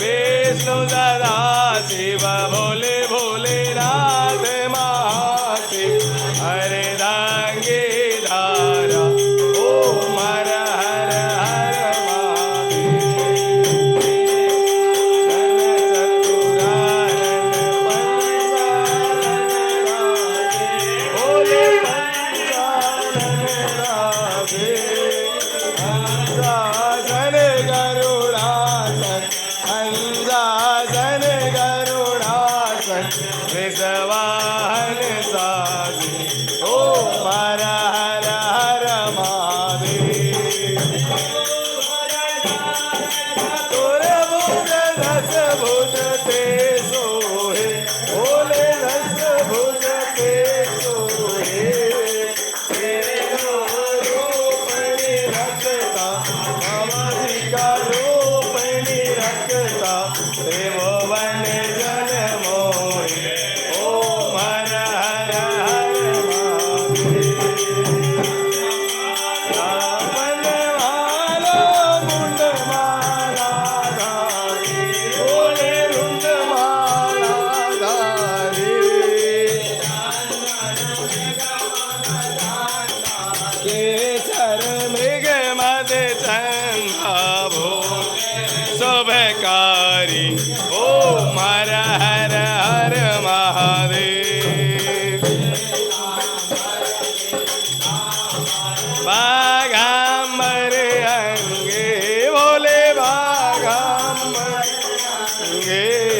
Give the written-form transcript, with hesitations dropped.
विष्णु सदा शिव भोले भोले नाथ महाशिव हरदांगी धारा ओम हर हर हर महादेव भोले हंसासन गरुडासन हंसासन गरुडासन विषवाहन साजी ओम हर हर हर महादेव तोर भुज दस भुज ते सोहे भोले दस भुज ते सोहे तेरे रूपणी रखता मामाजिका रूपणी रखता त्रिभुवन जन मोहे ओम हर हर हर महादेव मुंड माला धारी भोले रुंड माला धारी केसर मृग मद चंदा भोले शुभकारी ओम हर हर हर महादेव बाघांबर अंगे भोले बाघांबर अंगे